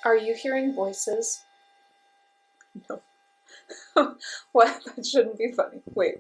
Are you hearing voices? No. What? That shouldn't be funny. Wait.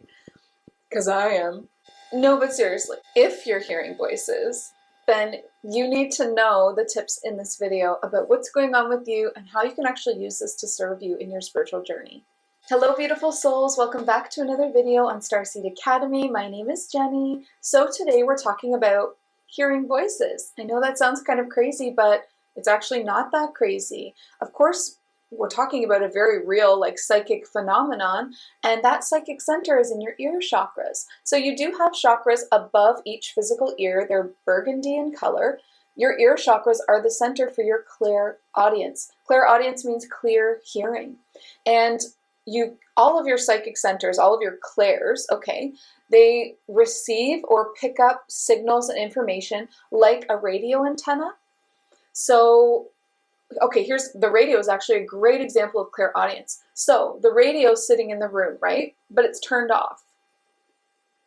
Because I am. No, but seriously, if you're hearing voices, then you need to know the tips in this video about what's going on with you and how you can actually use this to serve you in your spiritual journey. Hello, beautiful souls. Welcome back to another video on Starseed Academy. My name is Jenny. So today we're talking about hearing voices. I know that sounds kind of crazy, but it's actually not that crazy. Of course, we're talking about a very real, psychic phenomenon, and that psychic center is in your ear chakras. So you do have chakras above each physical ear. They're burgundy in color. Your ear chakras are the center for your clairaudience. Clairaudience means clear hearing. And all of your psychic centers, all of your clairs, okay, they receive or pick up signals and information like a radio antenna. So, okay, the radio is actually a great example of clairaudience. So the radio's sitting in the room, right? But it's turned off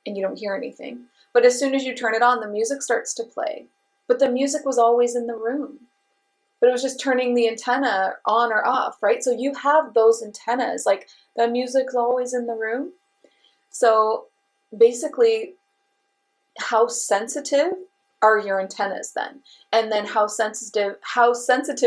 and you don't hear anything. But as soon as you turn it on, the music starts to play. But the music was always in the room. But it was just turning the antenna on or off, right? So you have those antennas, like the music's always in the room. So basically, how sensitive are your antennas then? And then how sensitive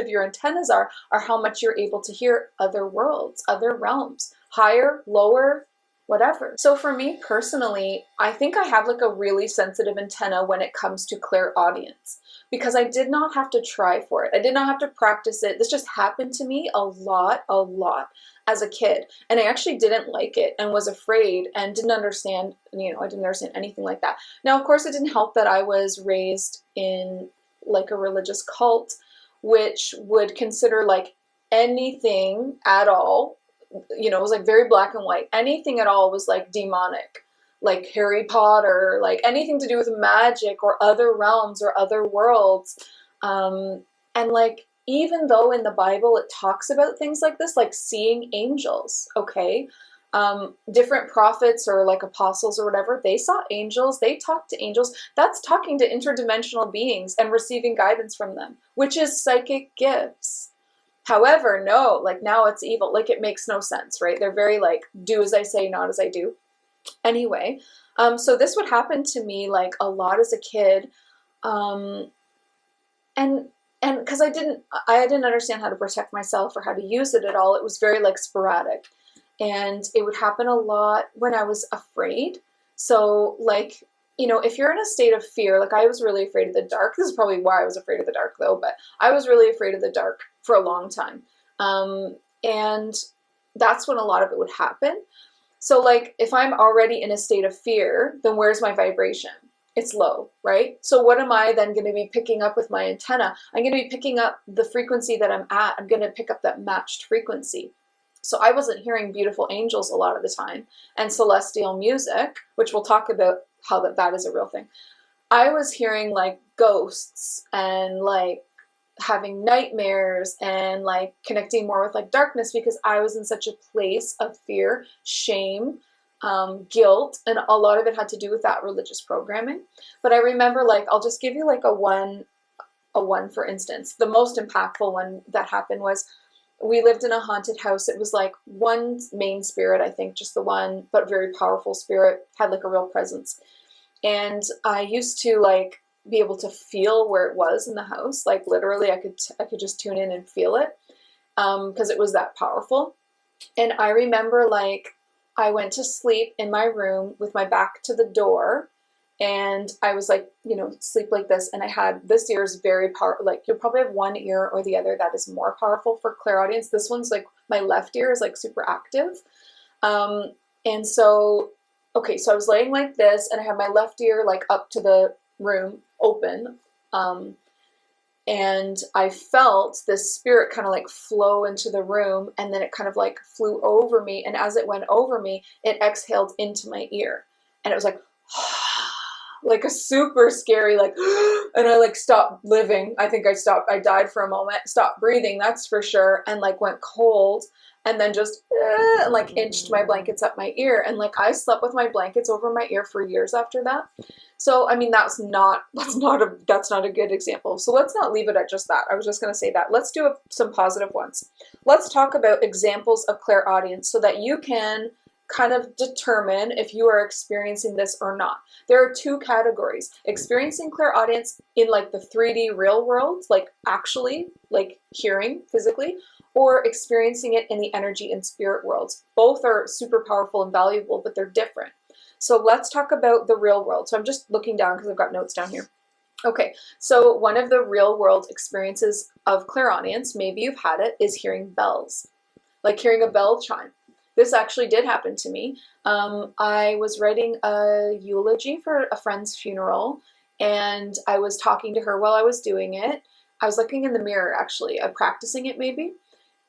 your antennas are how much you're able to hear other worlds, other realms, higher, lower, whatever. So for me personally, I think I have a really sensitive antenna when it comes to clairaudience, because I did not have to try for it. I did not have to practice it. This just happened to me a lot as a kid. And I actually didn't like it and was afraid and didn't understand, I didn't understand anything like that. Now, of course, it didn't help that I was raised in a religious cult, which would consider anything at all, it was very black and white. Anything at all was demonic. Like Harry Potter, anything to do with magic or other realms or other worlds. And even though in the Bible it talks about things like this, like seeing angels, okay? Different prophets or apostles or whatever, they saw angels, they talked to angels. That's talking to interdimensional beings and receiving guidance from them, which is psychic gifts. However, no, now it's evil. It makes no sense, right? They're very do as I say, not as I do. Anyway, so this would happen to me a lot as a kid, and because I didn't understand how to protect myself or how to use it at all. It was very sporadic, and it would happen a lot when I was afraid. So if you're in a state of fear, I was really afraid of the dark. This is probably why I was afraid of the dark though, but I was really afraid of the dark for a long time, and that's when a lot of it would happen. So if I'm already in a state of fear, then where's my vibration? It's low, right? So what am I then going to be picking up with my antenna? I'm going to be picking up the frequency that I'm at. I'm going to pick up that matched frequency. So I wasn't hearing beautiful angels a lot of the time and celestial music, which we'll talk about how that is a real thing. I was hearing ghosts and having nightmares and connecting more with darkness, because I was in such a place of fear, shame, guilt, and a lot of it had to do with that religious programming. But I remember I'll just give you a one for instance. The most impactful one that happened was we lived in a haunted house. It was one main spirit, I think, just the one, but very powerful spirit, had a real presence. And I used to be able to feel where it was in the house. Literally I could just tune in and feel it, because it was that powerful. And I remember I went to sleep in my room with my back to the door, and I was sleep like this, and I had this ear is very powerful. You'll probably have one ear or the other that is more powerful for clairaudience. This one's my left ear is super active. And so okay, so I was laying like this, and I had my left ear up to the room open, and I felt this spirit kind of flow into the room, and then it kind of flew over me, and as it went over me, it exhaled into my ear, and it was like a super scary, like, and I like stopped living. I think I died for a moment, stopped breathing, that's for sure, and like went cold, and then just and like inched my blankets up my ear, and like I slept with my blankets over my ear for years after that. So I mean that's not a good example. So let's not leave it at just that. I was just going to say that. Let's do some positive ones. Let's talk about examples of clairaudience so that you can kind of determine if you are experiencing this or not. There are two categories: experiencing clairaudience in like the 3D real world, like actually like hearing physically, or experiencing it in the energy and spirit worlds. Both are super powerful and valuable, but they're different. So let's talk about the real world. So I'm just looking down because I've got notes down here. Okay, so one of the real world experiences of clairaudience, maybe you've had it, is hearing bells, like hearing a bell chime. This actually did happen to me. I was writing a eulogy for a friend's funeral, and I was talking to her while I was doing it. I was looking in the mirror, actually, practicing it maybe,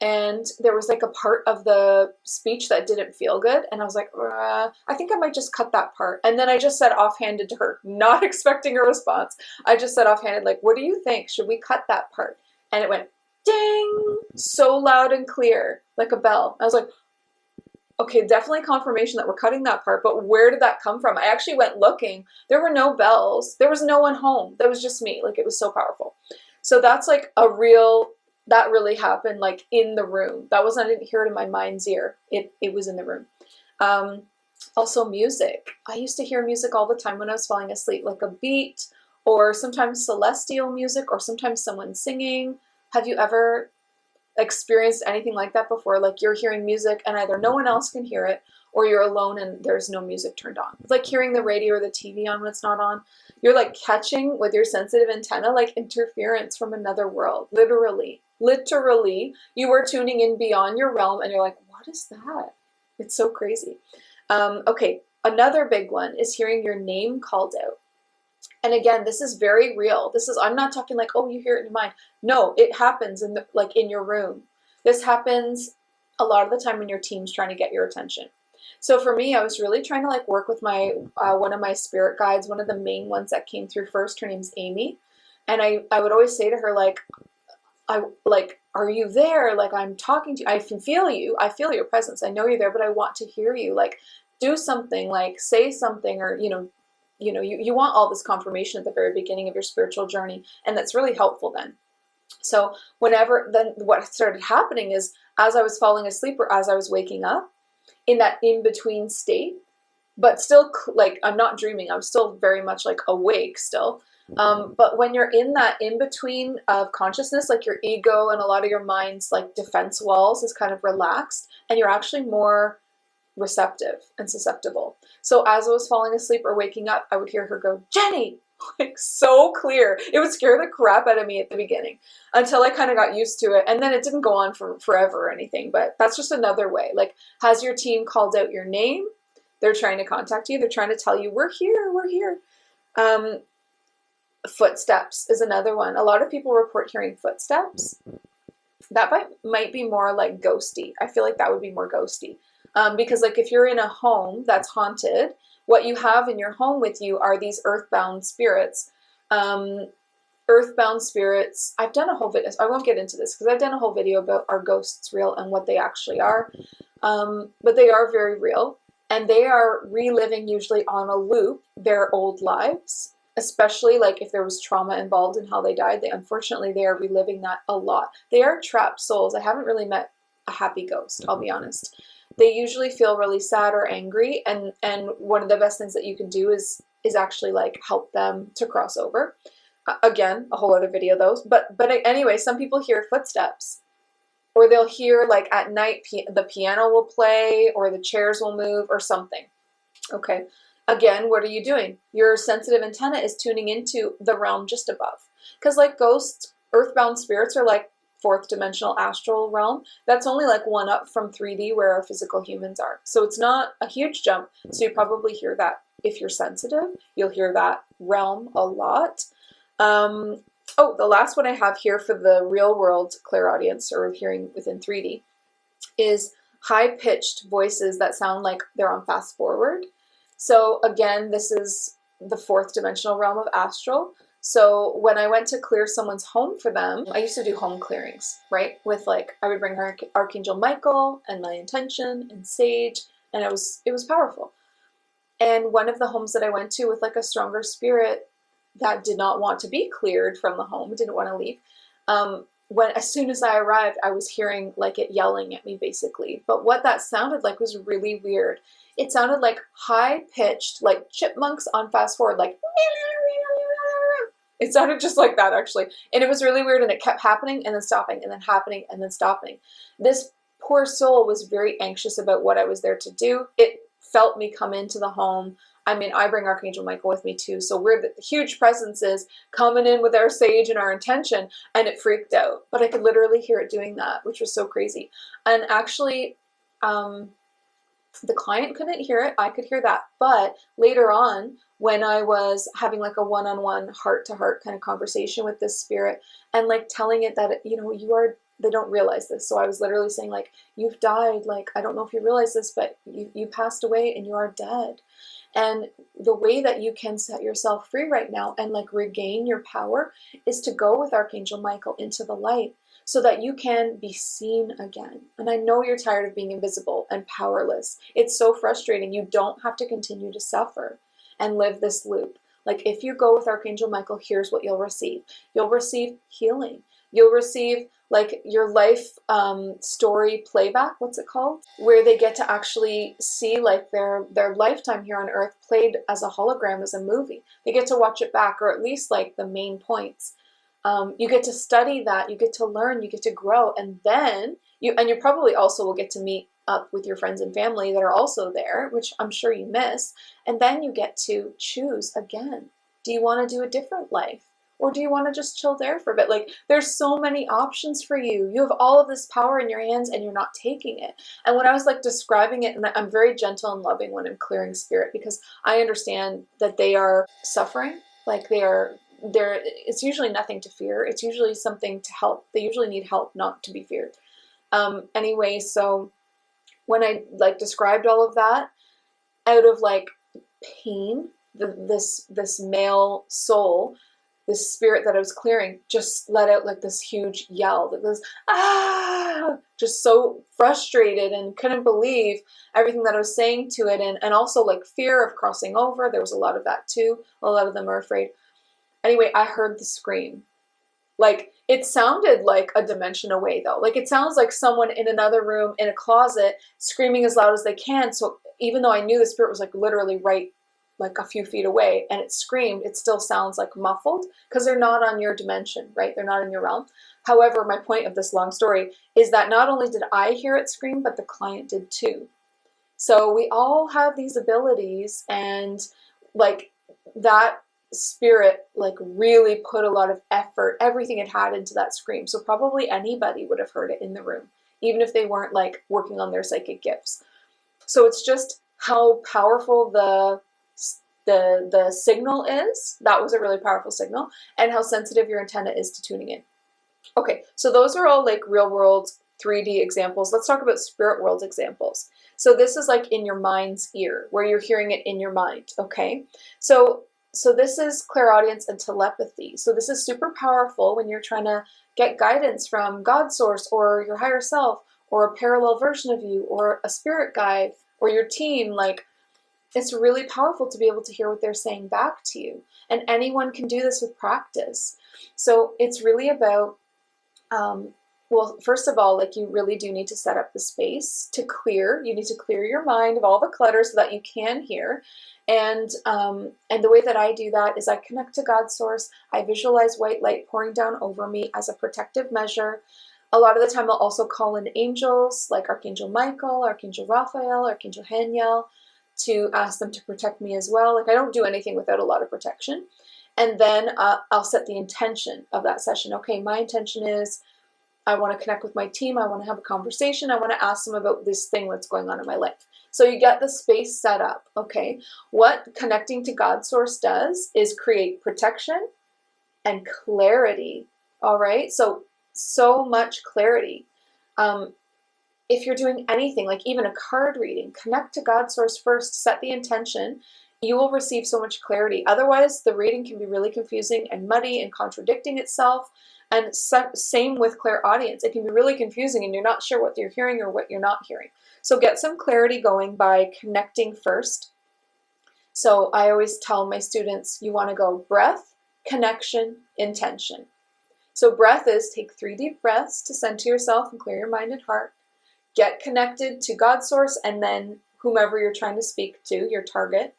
and there was like a part of the speech that didn't feel good, and I was like, I think I might just cut that part. And then I just said offhanded to her, not expecting a response. I just said offhanded, like, what do you think? Should we cut that part? And it went ding, so loud and clear, like a bell. I was like, okay, definitely confirmation that we're cutting that part, but where did that come from? I actually went looking. There were no bells. There was no one home. That was just me. Like, it was so powerful. So that's like that really happened like in the room. That wasn't, I didn't hear it in my mind's ear. It was in the room. Also music. I used to hear music all the time when I was falling asleep, like a beat, or sometimes celestial music, or sometimes someone singing. Have you ever experienced anything like that before? Like you're hearing music and either no one else can hear it, or you're alone and there's no music turned on. It's like hearing the radio or the TV on when it's not on. You're like catching with your sensitive antenna like interference from another world. Literally, you are tuning in beyond your realm, and you're like, what is that? It's so crazy. Okay, another big one is hearing your name called out. And again, this is very real. I'm not talking like, oh, you hear it in your mind. No, it happens like in your room. This happens a lot of the time when your team's trying to get your attention. So for me, I was really trying to like work with my one of my spirit guides, one of the main ones that came through first. Her name's Amy. And I would always say to her, like, are you there? Like, I'm talking to you. I can feel you. I feel your presence. I know you're there, but I want to hear you. Like, do something, like say something, or, you want all this confirmation at the very beginning of your spiritual journey. And that's really helpful then. So then what started happening is, as I was falling asleep or as I was waking up in that in-between state, but still like, I'm not dreaming. I'm still very much like awake still. But when you're in that in-between of consciousness, like your ego and a lot of your mind's like defense walls is kind of relaxed, and you're actually more receptive and susceptible. So as I was falling asleep or waking up, I would hear her go, Jenny, like so clear. It would scare the crap out of me at the beginning until I kind of got used to it. And then it didn't go on for forever or anything, but that's just another way. Like, has your team called out your name? They're trying to contact you. They're trying to tell you, we're here. Footsteps is another one. A lot of people report hearing footsteps. That might be more like ghosty. I feel like that would be more ghosty. Because like if you're in a home that's haunted, what you have in your home with you are these earthbound spirits. Earthbound spirits, I've done a whole video, I won't get into this because I've done a whole video about are ghosts real and what they actually are. But they are very real, and they are reliving usually on a loop their old lives, especially like if there was trauma involved in how they died. Unfortunately, they are reliving that a lot. They are trapped souls. I haven't really met a happy ghost, I'll be honest. They usually feel really sad or angry, and one of the best things that you can do is actually like help them to cross over. Again, a whole other video though. But anyway, some people hear footsteps, or they'll hear like at night the piano will play, or the chairs will move, or something. Okay. Again, what are you doing? Your sensitive antenna is tuning into the realm just above, because like ghosts, earthbound spirits are like fourth dimensional astral realm. That's only like one up from 3D where our physical humans are. So it's not a huge jump. So you probably hear that. If you're sensitive, you'll hear that realm a lot. The last one I have here for the real world clairaudience or hearing within 3D is high-pitched voices that sound like they're on fast forward. So again, this is the fourth dimensional realm of astral. So when I went to clear someone's home for them, I used to do home clearings, right? With like, I would bring Archangel Michael and my intention and sage, and it was powerful. And one of the homes that I went to with like a stronger spirit that did not want to be cleared from the home, didn't want to leave, as soon as I arrived, I was hearing like it yelling at me basically. But what that sounded like was really weird. It sounded like high pitched, like chipmunks on fast forward, like it sounded just like that actually. And it was really weird, and it kept happening and then stopping and then happening and then stopping. This poor soul was very anxious about what I was there to do. It felt me come into the home. I mean, I bring Archangel Michael with me too, so we're the huge presences coming in with our sage and our intention, and it freaked out. But I could literally hear it doing that, which was so crazy. And actually, the client couldn't hear it. I could hear that. But later on, when I was having like a one-on-one, heart-to-heart kind of conversation with this spirit, and like telling it that, you know, they don't realize this. So I was literally saying like, you've died. Like, I don't know if you realize this, but you passed away and you are dead. And the way that you can set yourself free right now and like regain your power is to go with Archangel Michael into the light so that you can be seen again. And I know you're tired of being invisible and powerless. It's so frustrating. You don't have to continue to suffer and live this loop. Like if you go with Archangel Michael, here's what you'll receive. You'll receive healing. You'll receive like your life story playback, what's it called? Where they get to actually see like their lifetime here on Earth played as a hologram, as a movie. They get to watch it back, or at least like the main points. You get to study that, you get to learn, you get to grow, and then you probably also will get to meet up with your friends and family that are also there, which I'm sure you miss, and then you get to choose again. Do you want to do a different life? Or do you want to just chill there for a bit? Like, there's so many options for you. You have all of this power in your hands and you're not taking it. And when I was like describing it, and I'm very gentle and loving when I'm clearing spirit, because I understand that they are suffering. Like it's usually nothing to fear. It's usually something to help. They usually need help, not to be feared. Anyway, so when I like described all of that, out of like pain, this male soul, this spirit that I was clearing, just let out like this huge yell that was just so frustrated and couldn't believe everything that I was saying to it, and also like fear of crossing over. There was a lot of that too. A lot of them are afraid. Anyway, I heard the scream. Like, it sounded like a dimension away though. Like, it sounds like someone in another room in a closet screaming as loud as they can. So even though I knew the spirit was like literally right like a few feet away and it screamed, it still sounds like muffled because they're not on your dimension, right? They're not in your realm. However, my point of this long story is that not only did I hear it scream, but the client did too. So we all have these abilities, and like that spirit like really put a lot of effort, everything it had into that scream. So probably anybody would have heard it in the room, even if they weren't like working on their psychic gifts. So it's just how powerful the signal is. That was a really powerful signal, and how sensitive your antenna is to tuning in. Okay, so those are all like real world 3D examples. Let's talk about spirit world examples. So this is like in your mind's ear, where you're hearing it in your mind, okay? So this is clairaudience and telepathy. So this is super powerful when you're trying to get guidance from God source or your higher self or a parallel version of you or a spirit guide or your team. Like, it's really powerful to be able to hear what they're saying back to you. And anyone can do this with practice. So it's really about, well, first of all, like you really do need to set up the space to clear. You need to clear your mind of all the clutter so that you can hear. And the way that I do that is I connect to God source. I visualize white light pouring down over me as a protective measure. A lot of the time I'll also call in angels like Archangel Michael, Archangel Raphael, Archangel Haniel, to ask them to protect me as well. Like, I don't do anything without a lot of protection. And then I'll set the intention of that session. Okay, my intention is I want to connect with my team. I want to have a conversation. I want to ask them about this thing that's going on in my life. So you get the space set up, okay? What connecting to God source does is create protection and clarity, all right? So much clarity. If you're doing anything, like even a card reading, connect to God source first, set the intention. you will receive so much clarity. Otherwise, the reading can be really confusing and muddy and contradicting itself. And same with clairaudience. It can be really confusing and you're not sure what you're hearing or what you're not hearing. So get some clarity going by connecting first. So I always tell my students, you want to go breath, connection, intention. So breath is take 3 deep breaths to center yourself and clear your mind and heart. Get connected to God's source and then whomever you're trying to speak to, your target,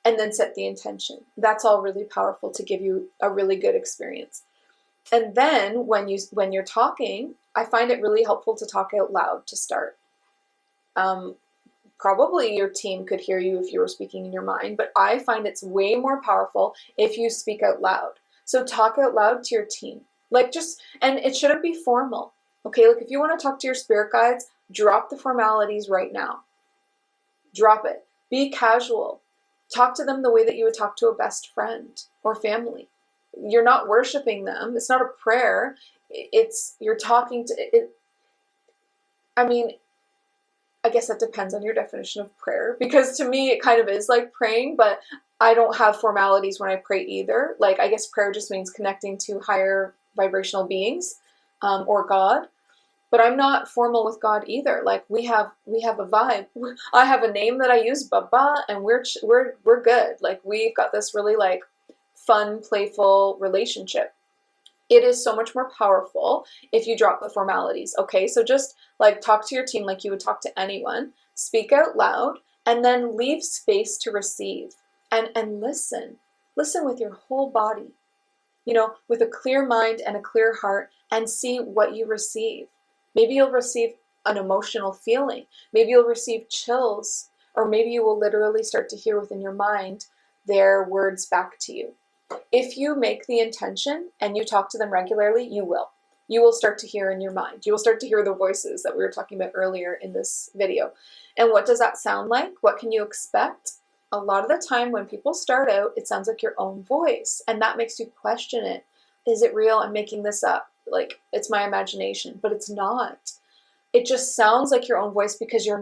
and then set the intention. That's all really powerful to give you a really good experience. And then when you're talking, I find it really helpful to talk out loud to start. Probably your team could hear you if you were speaking in your mind, but I find it's way more powerful if you speak out loud. So talk out loud to your team. And it shouldn't be formal. Okay, like if you want to talk to your spirit guides, drop the formalities right now. Drop it. Be casual. Talk to them the way that you would talk to a best friend or family. You're not worshiping them. It's not a prayer. You're talking to it. I mean, I guess that depends on your definition of prayer, because to me it kind of is like praying, but I don't have formalities when I pray either. Like, I guess prayer just means connecting to higher vibrational beings, or God. But I'm not formal with God either. Like we have a vibe. I have a name that I use, Baba, and we're good. Like we've got this really like fun, playful relationship. It is so much more powerful if you drop the formalities. Okay, so just like talk to your team like you would talk to anyone. Speak out loud, and then leave space to receive and listen. Listen with your whole body. You know, with a clear mind and a clear heart, and see what you receive. Maybe you'll receive an emotional feeling. Maybe you'll receive chills, or maybe you will literally start to hear within your mind their words back to you. If you make the intention and you talk to them regularly, you will. You will start to hear in your mind. You will start to hear the voices that we were talking about earlier in this video. And what does that sound like? What can you expect? A lot of the time when people start out, it sounds like your own voice, and that makes you question it. Is it real? I'm making this up. Like, it's my imagination, but it's not. It just sounds like your own voice because your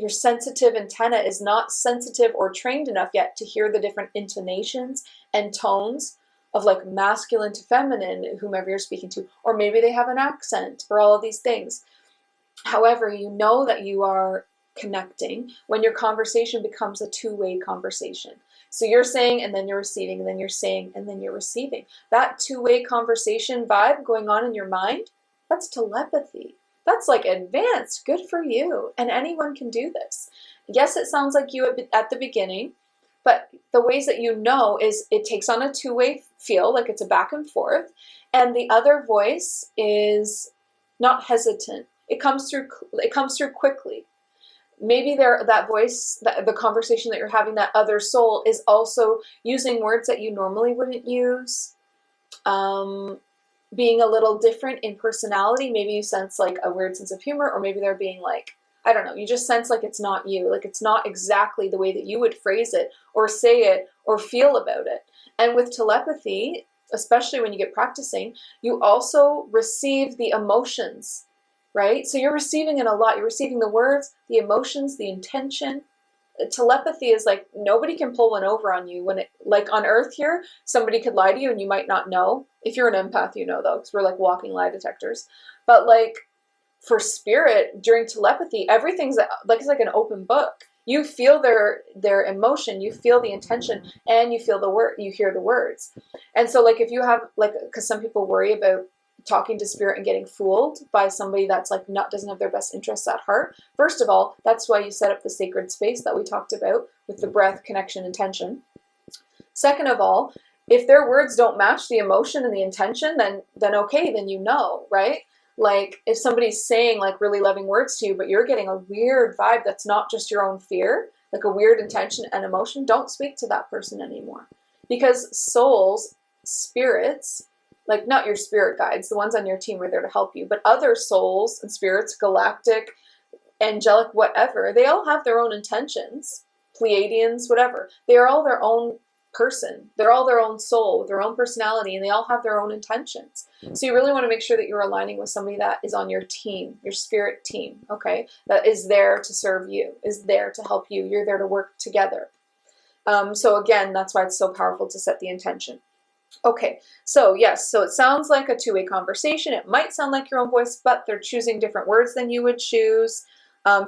sensitive antenna is not sensitive or trained enough yet to hear the different intonations and tones of like masculine to feminine, whomever you're speaking to, or maybe they have an accent, or all of these things. However, you know that you are connecting when your conversation becomes a two-way conversation. So you're saying, and then you're receiving, and then you're saying, and then you're receiving. That two-way conversation vibe going on in your mind, that's telepathy. That's like advanced. Good for you. And anyone can do this. Yes, it sounds like you at the beginning, but the ways that you know is it takes on a two-way feel, like it's a back and forth, and the other voice is not hesitant. It comes through quickly. Maybe that voice, the conversation that you're having, that other soul is also using words that you normally wouldn't use, being a little different in personality. Maybe you sense like a weird sense of humor, or maybe they're being like, I don't know, you just sense like it's not you, like it's not exactly the way that you would phrase it or say it or feel about it. And with telepathy, especially when you get practicing, you also receive the emotions, right? So you're receiving it a lot. You're receiving the words, the emotions, the intention. Telepathy is like nobody can pull one over on you. When it, like on Earth here, somebody could lie to you and you might not know. If you're an empath, you know though, because we're like walking lie detectors. But like for spirit, during telepathy, everything's like, it's like an open book. You feel their emotion, you feel the intention, and you feel the word, you hear the words. And so like if you have like, because some people worry about talking to spirit and getting fooled by somebody that's like doesn't have their best interests at heart. First of all, that's why you set up the sacred space that we talked about with the breath, connection, intention. Second of all, if their words don't match the emotion and the intention, then okay, then you know, right? Like if somebody's saying like really loving words to you, but you're getting a weird vibe that's not just your own fear, like a weird intention and emotion, don't speak to that person anymore. Because souls, spirits, like not your spirit guides, the ones on your team are there to help you, but other souls and spirits, galactic, angelic, whatever, they all have their own intentions, Pleiadians, whatever. They are all their own person. They're all their own soul with their own personality, and they all have their own intentions. So you really want to make sure that you're aligning with somebody that is on your team, your spirit team, okay? That is there to serve you, is there to help you. You're there to work together. So again, that's why it's so powerful to set the intention. Okay, so yes, so it sounds like a two-way conversation. It might sound like your own voice, but they're choosing different words than you would choose,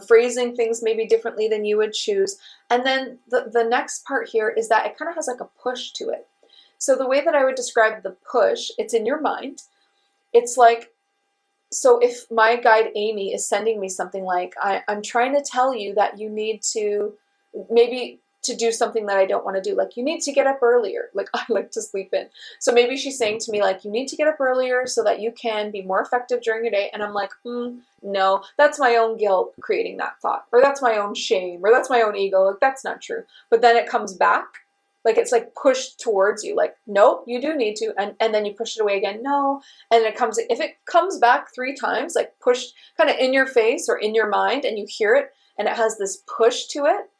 phrasing things maybe differently than you would choose. And then the next part here is that it kind of has like a push to it. So the way that I would describe the push, it's in your mind. It's like, so if my guide Amy is sending me something like, I'm trying to tell you that you need to maybe to do something that I don't want to do. Like, you need to get up earlier. Like, I like to sleep in. So maybe she's saying to me, like, you need to get up earlier so that you can be more effective during your day. And I'm like, no, that's my own guilt creating that thought. Or that's my own shame. Or that's my own ego. Like, that's not true. But then it comes back. Like, it's like pushed towards you. Like, nope, you do need to. And then you push it away again. No. And it comes, if it comes back 3 times, like pushed kind of in your face or in your mind, and you hear it, and it has this push to it,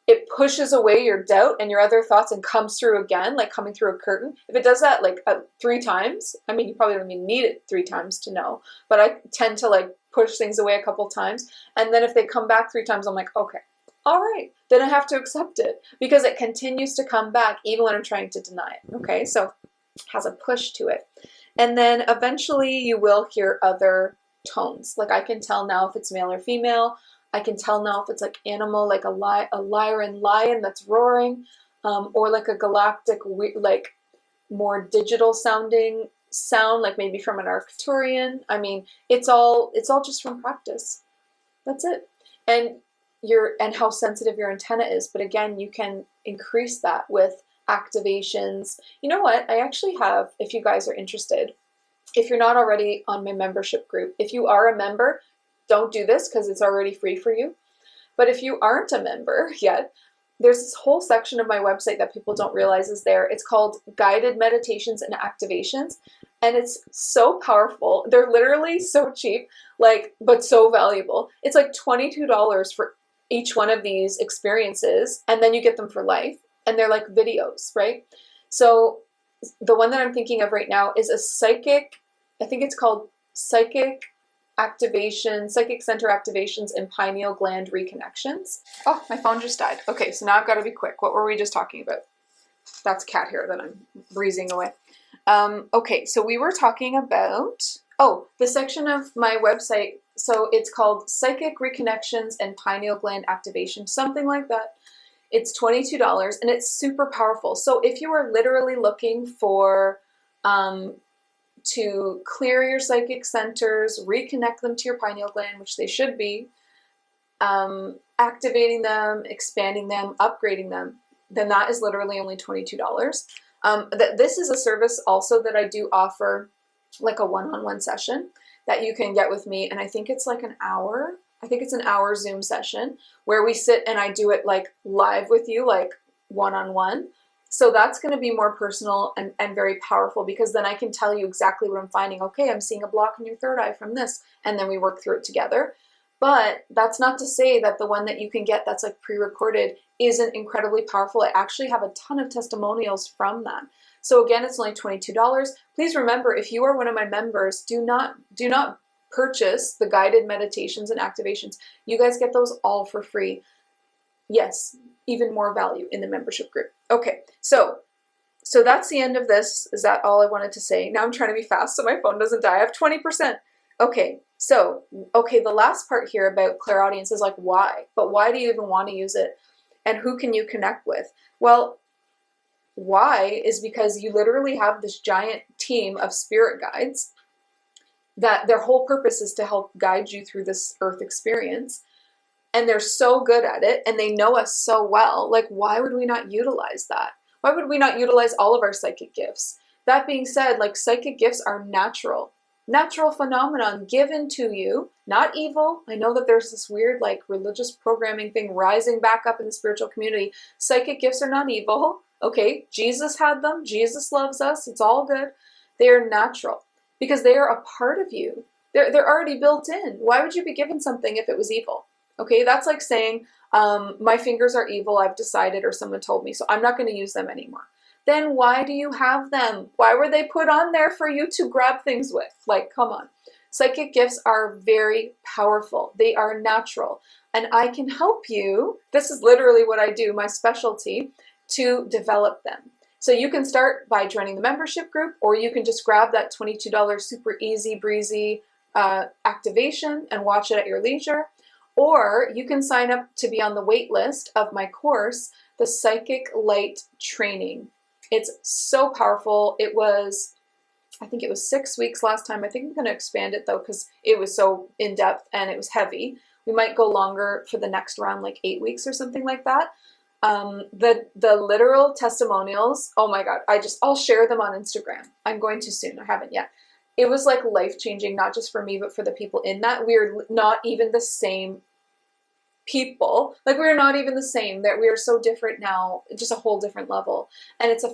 it pushes away your doubt and your other thoughts and comes through again, like coming through a curtain. If it does that like 3 times, I mean, you probably don't even need it 3 times to know, but I tend to like push things away a couple times. And then if they come back 3 times, I'm like, okay, all right, then I have to accept it because it continues to come back even when I'm trying to deny it. Okay, so it has a push to it. And then eventually you will hear other tones. Like, I can tell now if it's male or female. I can tell now if it's like animal, like a lyran lion that's roaring, or like a galactic, like more digital sounding sound, like maybe from an Arcturian. I mean, it's all just from practice. That's it. And how sensitive your antenna is. But again, you can increase that with activations. You know what? I actually have, if you guys are interested, if you're not already on my membership group, if you are a member, don't do this because it's already free for you. But if you aren't a member yet, there's this whole section of my website that people don't realize is there. It's called Guided Meditations and Activations. And it's so powerful. They're literally so cheap, like, but so valuable. It's like $22 for each one of these experiences. And then you get them for life. And they're like videos, right? So the one that I'm thinking of right now is a psychic, I think it's called Psychic Center Activations and Pineal Gland Reconnections. Oh, my phone just died. Okay, so now I've got to be quick. What were we just talking about? That's cat hair that I'm breezing away. Okay, so we were talking about, the section of my website. So it's called Psychic Reconnections and Pineal Gland Activation, something like that. It's $22 and it's super powerful. So if you are literally looking for to clear your psychic centers, reconnect them to your pineal gland, which they should be, activating them, expanding them, upgrading them, then that is literally only $22. This is a service also that I do offer, like a one-on-one session that you can get with me, and I think it's like an hour. I think it's an hour Zoom session where we sit and I do it like live with you, like one-on-one. So that's going to be more personal and very powerful because then I can tell you exactly what I'm finding. Okay, I'm seeing a block in your third eye from this, and then we work through it together. But that's not to say that the one that you can get that's like pre-recorded isn't incredibly powerful. I actually have a ton of testimonials from that. So again, it's only $22. Please remember, if you are one of my members, do not purchase the guided meditations and activations. You guys get those all for free. Yes, even more value in the membership group. Okay, so that's the end of this. Is that all I wanted to say? Now I'm trying to be fast so my phone doesn't die. I have 20%. Okay, so, the last part here about clairaudience is like why? But why do you even want to use it? And who can you connect with? Well, why is because you literally have this giant team of spirit guides that their whole purpose is to help guide you through this earth experience. And they're so good at it and they know us so well. Like, why would we not utilize that? Why would we not utilize all of our psychic gifts? That being said, like, psychic gifts are natural phenomenon given to you, not evil. I know that there's this weird like religious programming thing rising back up in the spiritual community. Psychic gifts are not evil. Okay, Jesus had them. Jesus loves us. It's all good. They are natural because they are a part of you. They're already built in. Why would you be given something if it was evil? Okay, that's like saying, my fingers are evil, I've decided, or someone told me, so I'm not going to use them anymore. Then why do you have them? Why were they put on there for you to grab things with? Like, come on. Psychic gifts are very powerful. They are natural. And I can help you. This is literally what I do. My specialty to develop them. So you can start by joining the membership group, or you can just grab that $22 super easy breezy activation and watch it at your leisure. Or you can sign up to be on the wait list of my course, the Psychic Light Training. It's so powerful. I think it was 6 weeks last time. I think I'm going to expand it though, because it was so in-depth and it was heavy. We might go longer for the next round, like 8 weeks or something like that. The literal testimonials, oh my God, I'll share them on Instagram. I'm going to soon. I haven't yet. It was like life-changing, not just for me, but for the people in that. We're not even the same people. Like, we're not even the same. That we are so different now, just a whole different level. And it's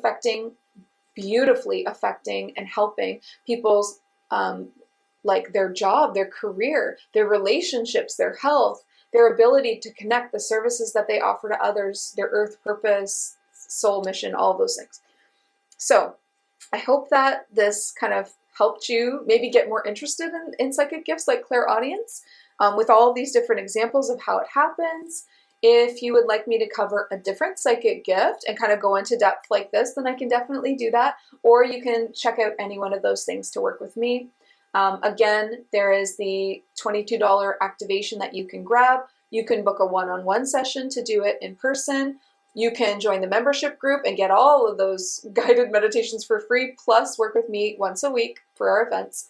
beautifully affecting and helping people's, like their job, their career, their relationships, their health, their ability to connect, the services that they offer to others, their earth purpose, soul mission, all those things. So I hope that this kind of helped you maybe get more interested in psychic gifts like clairaudience, with all of these different examples of how it happens. If you would like me to cover a different psychic gift and kind of go into depth like this, then I can definitely do that. Or you can check out any one of those things to work with me. Again, there is the $22 activation that you can grab. You can book a one-on-one session to do it in person. You can join the membership group and get all of those guided meditations for free, plus work with me once a week for our events.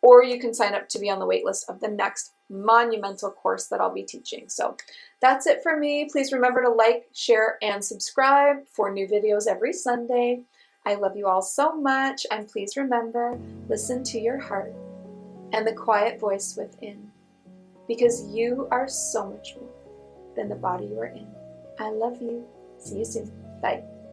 Or you can sign up to be on the wait list of the next monumental course that I'll be teaching. So that's it for me. Please remember to like, share, and subscribe for new videos every Sunday. I love you all so much, and please remember, listen to your heart and the quiet voice within, because you are so much more than the body you are in. I love you. See you soon. Bye.